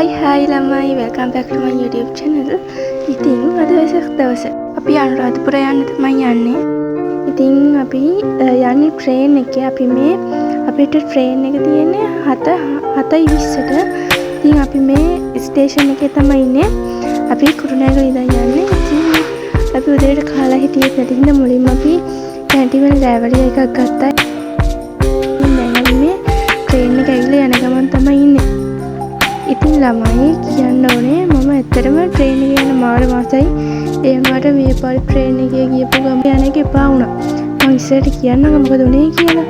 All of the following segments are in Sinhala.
Hi ළමයි, welcome back to my YouTube channel. ඉතින් අද වෙසක් දවස. අපි අනුරාධපුර යන්න තමයි යන්නේ. ඉතින් අපි යන්නේ ට්‍රේන් එකේ. අපි මේ අපිට ට්‍රේන් එක තියෙන්නේ 7:20ට. ඉතින් අපි මේ ස්ටේෂන් එකේ තමයි ඉන්නේ. අපි කුරුණෑගල ඉඳන් යන්නේ. ඉතින් අපි උදේට කාලා හිටියේ නැති හින්දා මුලින්ම අපි කැන්ටින් වල රෑවැලිය එකක් ගත්තා. දැන් අපි මේ ට්‍රේන් එක ඇවිල්ලා යන ගමන් තමයි ඉන්නේ. ඉතින් ළමයි කියන්න ඕනේ මම ඇත්තටම ට්‍රේන් එකේ යන මාර මාසයි. ඒ වුණාට මේ පාර ට්‍රේන් එකේ ගියපු ගම යන එක එපා වුණා. මම ඉස්සරට කියන්නම් මොකද උනේ කියලා.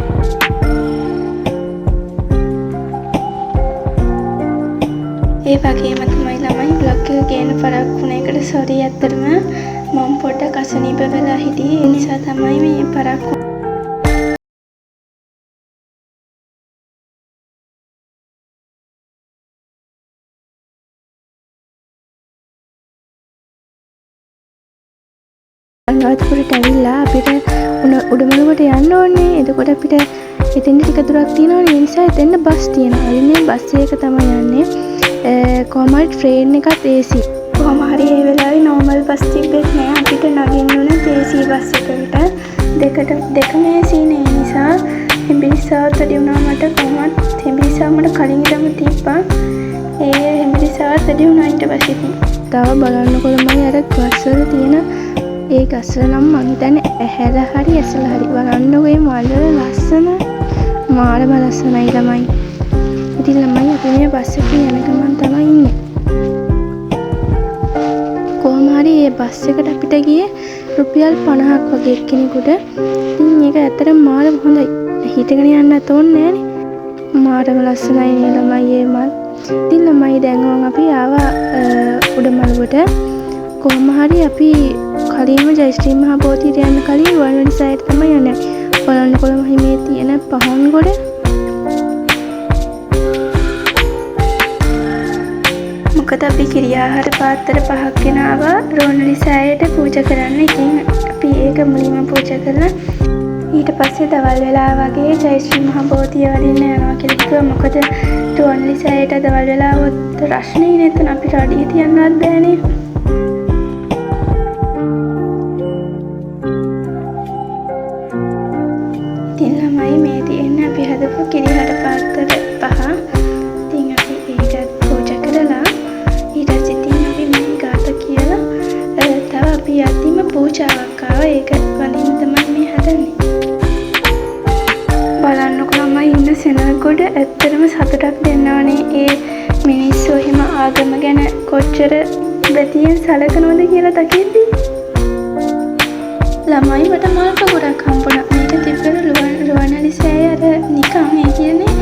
ඒ වගේම තමයි ළමයි බ්ලොග් එක ගේන්න පරක් වුණ එකට සෝරි. ඇත්තටම මම පොඩ්ඩක් අසනීප වෙලා හිටියේ. ඒ නිසා තමයි මේ පරක් අනුරාධපුරට ඇවිල්ලා අපිට උඩමළුවට යන්න ඕනේ. එතකොට අපිට එතෙන්ට ටික දුරක් තියෙනවනේ. ඒ නිසා එතෙන්ට බස් තියෙනවා. අපි මේ බස් එක තමයි යන්නේ. කොහොම හරි ට්‍රේන් එකත් AC. කොහොම හරි ඒ වෙලාවේ නෝමල් බස් තිබ්බෙත් නෑ. අපිට නගින්න ඕනේ AC බස් එකකට. දෙකම AC නේ. ඒ නිසා හෙම්බිරිස්සාවත් වැඩි වුණා මට. කොහොමත් හෙම්බිරිස්සාව මට කලින් ඉඳන්ම තිබ්බා. ඒ හෙම්බිරිස්සාවත් වැඩි වුණා ඊට පස්සේ ඉතින්. තව බලන්නකො මම අර ගස්වල තියෙන ඒ ගස්වල නම් මං හිතන්නේ ඇහැලා හරි ඇසලා හරි බලන්නකො මේ මල් වල ලස්සන මාරම ලස්සනයි ළමයි. ඉතින් ළමයි අපි මේ බස් එකේ යන ගමන් තමයි ඉන්නේ. කොහොම හරි මේ බස් එකට අපිට ගියේ රුපියල් 50ක් වගේ එක්කෙනෙකුට. ඉතින් මේක ඇත්තටම මාරම හොඳයි. හිටගෙන යන්නත් ඕනේ නෑනේ. මාරම ලස්සනයි නේ ළමයි මේ මල්. ඉතින් ළමයි දැන් අපි ආවා උඩමළුවට. කොහොම හරි අපි කලින්ම ජයශ්‍රී මහ බෝධියට යන්න කලින් රුවන්වැලි සෑයට තමයි යන්නේ. බලන්නකො මේ තියෙන පහන් ගොඩ. මොකද අපි කිරියාහාර පාත්‍ර 5ක් ගෙනාවා රුවන්වැලි සෑයට පූජා කරන්න. ඉතින් අපි ඒක මුලින්ම පූජා කරලා ඊට පස්සේ දවල් වෙලා වගේ ජයශ්‍රී මහ බෝධිය වඩින්න යනවා කියලා කිව්වා. මොකද රුවන්වැලි සෑයට දවල් වෙලා වොත් රශ්නේ නැත්නම් අපිට අඩිය තියන්නවත් බෑනේ. මේ තියෙන්නේ අපි හදපු කිරිහාර පාත්‍ර 5. ඉතින් අපි ඒකත් පූජා කරලා ඊට පස්සේ ඉතින් අපි මේ ගාත කියලා තව අපි යතිම පූජාවක් ආවා. ඒක වලින් තමයි මේ හදන්නේ. බලන්නකො මම ඉන්න සෙනගොඩ ඇත්තටම සතුටක් දෙන්නවනේ. ඒ මිනිස්සු එහෙම ආගම ගැන කොච්චර බැතියෙන් සලකනවද කියලා දකිද්දි ළමයි මට මල් පොකුරක් හම්බුණා. මේක තිබ්බල රුවන්වැලි සෑය අර නිකන් ඒ කියන්නේ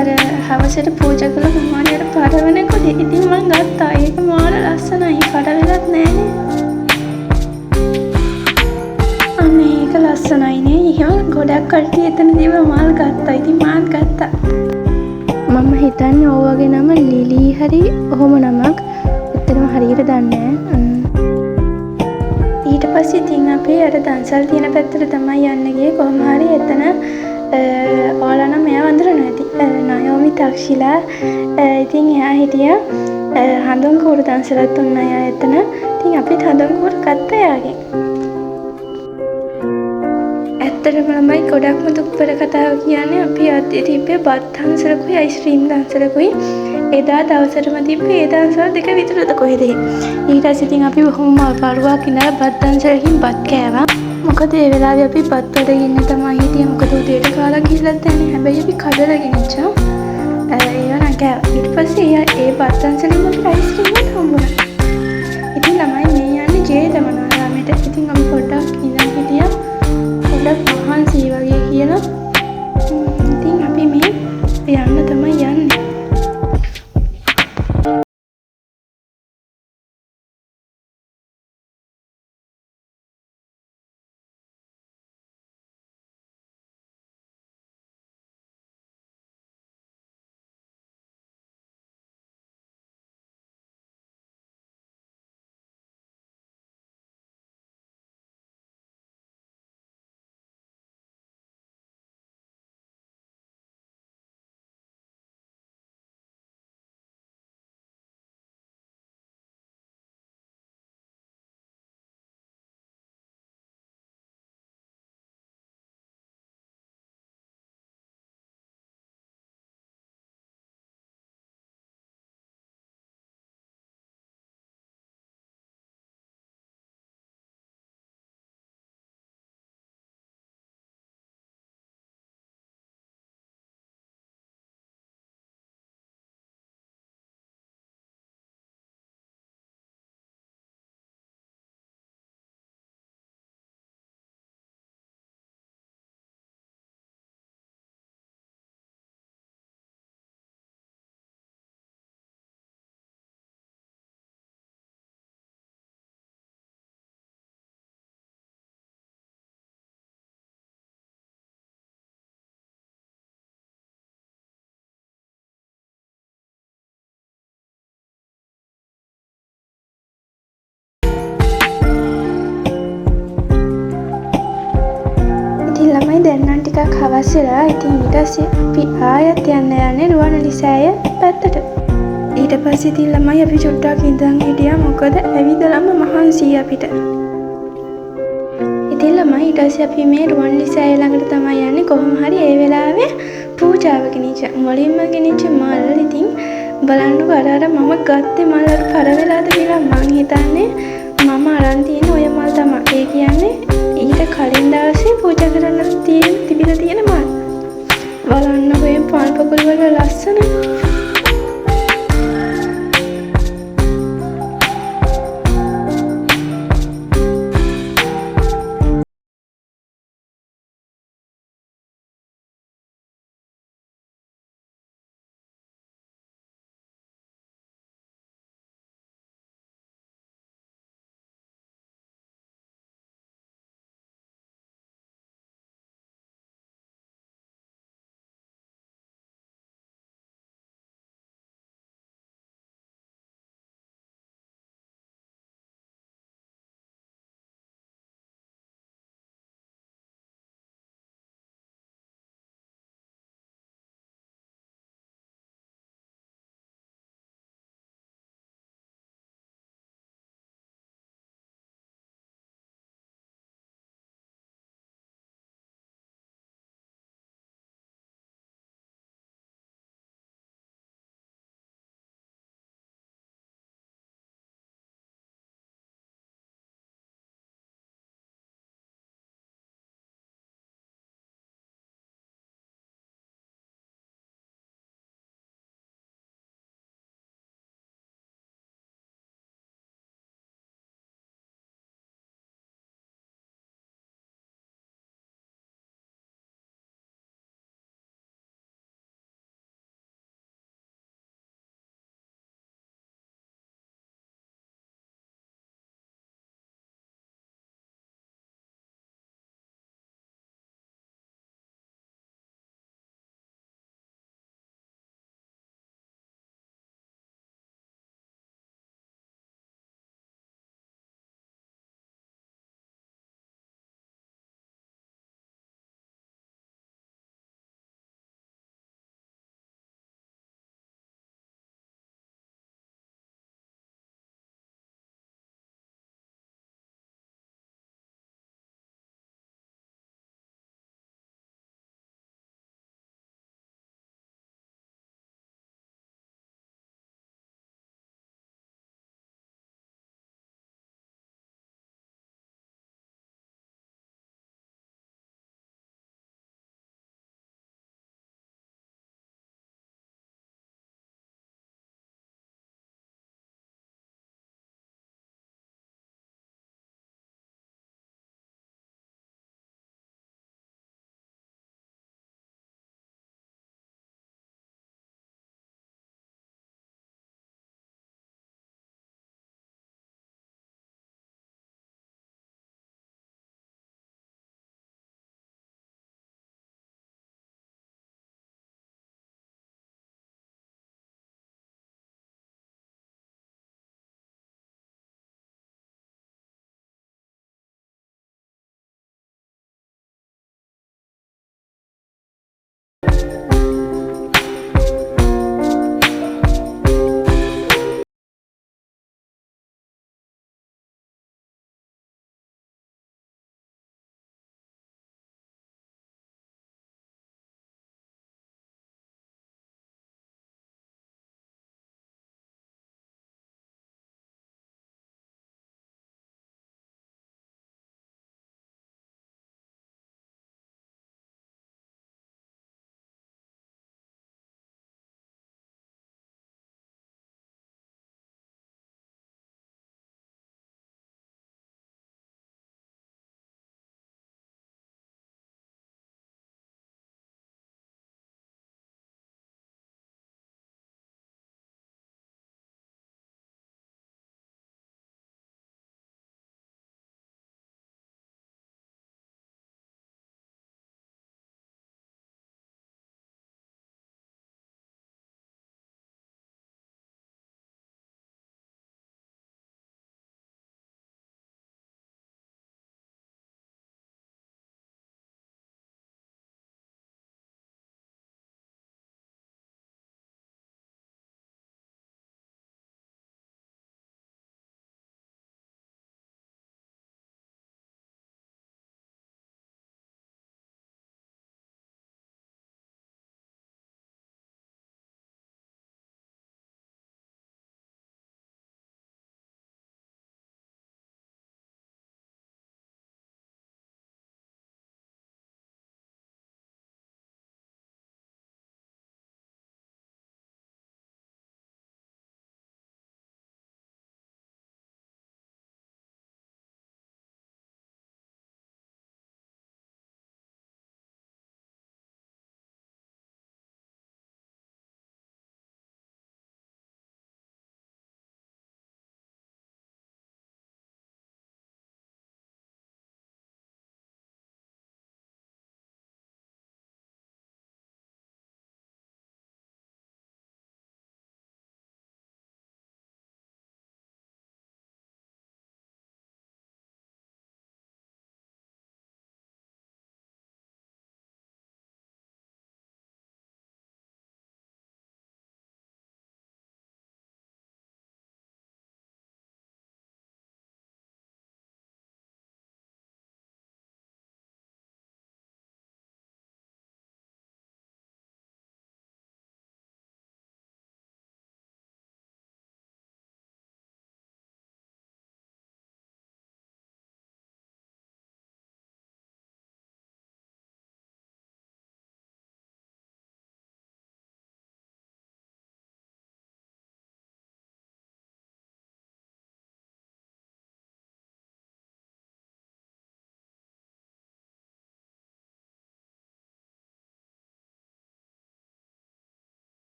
අර හවසට පූජා කළ මොහොතේ අර පරවනකොට ඉතින් මං ගත්තා. ඒක මාර ලස්සනයි. පර වෙලත් නෑනේ. මේක ලස්සනයි නේ. එහෙම ගොඩක් කට්ටිය එතනදීම මල් ගත්තා. ඉතින් මාත් ගත්තා. මම හිතන්නේ ඕ වගේ නම ලිලි හරි ඔහොම නමක්. ඇත්තටම හරියට දන්නේ නෑ. ඊට පස්සේ ඉතින් අපි අර දන්සල් තියෙන පැත්තට තමයි යන්න ගියේ. කොහොම හරි එතන ඔයාලා නම් එයා වඳිනවා ඇති. නයෝමි තක්ෂිලා ඉතින් එයා හිටියා හඳුන් කූරු දන්සලත් දුන්න අය එතන. ඉතින් අපිත් හඳුන් කූරු ගත්තා එයාගෙන්. ඇත්තටම ළමයි ගොඩක්ම දුක්බර කතාව කියන්නේ අපි අතේ තිබ්බේ බත් දන්සලකුයි අයිස්ක්‍රීම් දන්සලකුයි. එදා දවසටම තිබ්බේ ඒ දන්සල් දෙක විතරද කොහෙද. ඊට පස්සේ ඉතින් අපි බොහොම මල් පාරුවක් ඉඳලා බත් දන්සලකින් බත් කෑවා. මොකද ඒ වෙලාවේ අපි බත් වලගෙන තමයි හිටියේ. මොකද උදේට කාලා ගිහලත් යන්නේ. හැබැයි අපි කඩලා ගෙනිච්චා. ඒවා නම් කෑවා. ඊට පස්සේ ඒ බත් දන්සලින් අපිට අයිස්ක්‍රීම් එකක් හම්බුණා. ඉතින් ළමයි මේ යන්නේ ජේතවනාරාමයට. ඉතින් අපි පොඩ්ඩක් ඉඳන් හිටියා. පොඩ්ඩක් මහන්සි වගේ කියලා. ඉතින් අපි මේ යන්න තමයි යන්නේ. ටිකක් හවස් වෙලා ඉතින් ඊට පස්සේ අපි ආයෙත් යන්නේ රුවන්වැලි සෑය පැත්තට. ඊට පස්සේ ඉතින් ළමයි අපි චුට්ටක් ඉඳන් හිටියා මොකද ඇවිදලම මහන්සියි අපිට. ඉතින් ළමයි ඊට පස්සේ අපි මේ රුවන්වැලි සෑය ළඟට තමයි යන්නේ. කොහොම හරි ඒ වෙලාවේ පූජාව ගෙනිච්ච මුලින්ම ගෙනිච්ච මල් ඉතින් බලන්නකෝ අර මම ගත්තේ මල් අර පර වෙලාද කියලා මං හිතන්නේ මම අරන් තියෙන ඔය මල් තමයි. ඒ කියන්නේ ඊට කලින් දවසේ පූජා කරන්න තිබිලා තියෙන මල්. බලන්නකෝ මේ පල් පොකුල් වල ලස්සන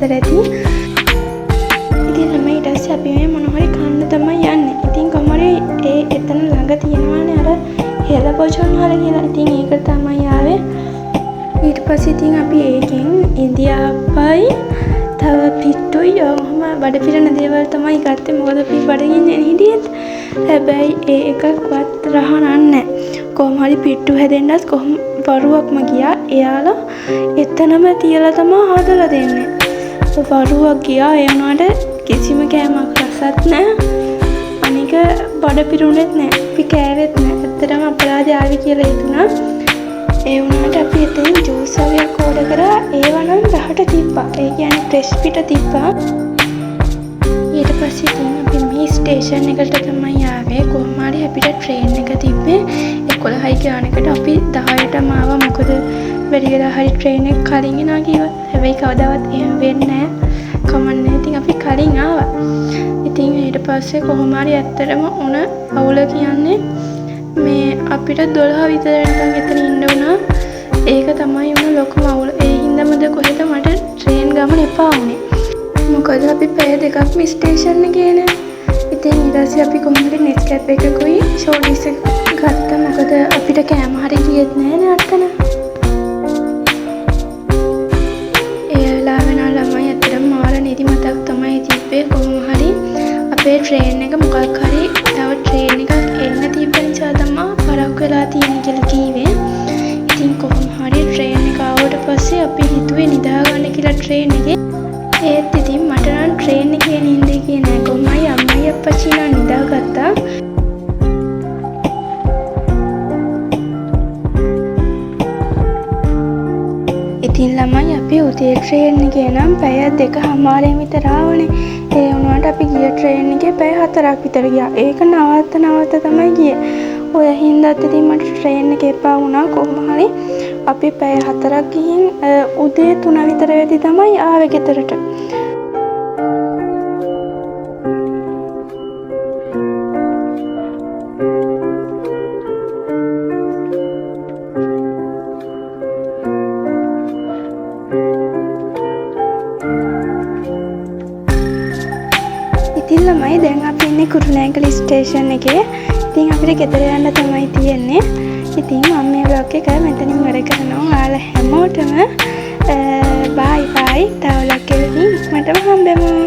ඉස්සර ඇති. ඉතින් ළමයි ඊට පස්සේ අපි මේ මොන හරි කන්න තමයි යන්නේ. ඉතින් කොහමරි ඒ එතන ළඟ තියෙනවානේ අර හෙළ පොචොන් වල කියලා. ඉතින් ඒක තමයි ආවේ. ඊට පස්සේ ඉතින් අපි ඒකෙන් ඉන්දියාප්පයි තව පිට්ටුයි ඔහොම බඩ පිරෙන දේවල් තමයි ගත්තේ. මොකද අපි බඩගින්නේ හිටියෙත්. හැබැයි ඒ එකක්වත් රහනන්නේ නැහැ. කොහොම හරි පිට්ටු හැදෙන්නත් කොහොම වරුවක්ම ගියා. එයාලා එතනම තියලා තමයි හදලා දෙන්නේ. වරුවක් ගියා. ඒ වුණාට කිසිම කෑමක් රසත් නැහැ. අනික බඩ පිරුණෙත් නැහැ. අපි කෑවෙත් නැහැ. ඇත්තටම අපරාධය ආවි කියලා හිතුණා. ඒ වුණාට අපි එතනින් ජූස් වගේක් ඕඩර් කරා. ඒව නම් රහට තිබ්බා. ඒ කියන්නේ ෆ්‍රෙෂ් පිට තිබ්බා. ඊට පස්සේ ඉතින් අපි මේ ස්ටේෂන් එකට තමයි ආවේ. කොහොම හරි අපිට ට්‍රේන් එක තිබ්බේ 11යි ගානකට. අපි 10ටම ආවා. මොකද බැරි වෙලා හරි ට්‍රේන් එක කලින් එනවා කිව්වා. හැබැයි කවදාවත් එහෙම වෙන්නේ නැහැ. කමන්නේ. ඉතින් අපි කලින් ආවා. ඉතින් ඊට පස්සේ කොහොම හරි ඇත්තටම උන අවුල කියන්නේ මේ අපිට 12 විතර නිකන් එතන ඉන්න වුණා. ඒක තමයි උන ලොකුම අවුල. ඒ හින්දාමද කොහෙද මට ට්‍රේන් ගමන එපා වුනේ. මොකද අපි පැය දෙකක් මේ ස්ටේෂන් එකේ නේ. ඉතින් ඊට පස්සේ අපි කොහොමද නෙස්කැප් එකකුයි ෂෝඩිස් එක ගත්තා. මොකද අපිට කෑම හරි ගියෙත් නෑ නේ අත්තන. ඒ වෙලාවේ නා ළමයි අතරම මාර නිදි මතක් තමයි තිබ්බේ. කොහොම හරි අපේ ට්‍රේන් එක මොකක් හරි තව ට්‍රේන් එකක් එන්න තිබ්බ නිසා තමයි පරක් වෙලා තියෙන්නේ කියලා කීවේ. ඉතින් කොහොම හරි ට්‍රේන් එක ආවට පස්සේ අපි හිතුවේ නිදා ගන්න කියලා ට්‍රේන් එකේ. ඒත් ඉතින් මට නම් ට්‍රේන් එකේ නිින්ද ගියේ නෑ. කොහොමයි අම්මයි අප්පච්චි නම් නිදාගත්තා. ඉතින් ළමයි අපි උදේ ට්‍රේන් එකේ නම් පැය 2:00 විතර ආවනේ. ඒ වුණාට අපි ගිය ට්‍රේන් එකේ පැය 4ක් විතර ගියා. ඒක නවත්ත තමයි ගියේ. ඔය හින්දාත් ඉතින් මට ට්‍රේන් එක එපා වුණා. කොහොම හරි අපි පැය 4ක් ගිහින් උදේ 3 විතර වෙද්දි තමයි ආවේ ගෙදරට. ඉතින් ළමයි දැන් අපි ඉන්නේ කුරුණෑගල ස්ටේෂන් එකේ. ඉතින් අපිට ගෙදර යන්න තමයි තියෙන්නේ. ඉතින් මම මේ vlog එක මෙතනින් ඉවර කරනවා. ඔයාලා හැමෝටම බයි බයි. තව vlog එකකින් ඉක්මනටම හම්බෙමු.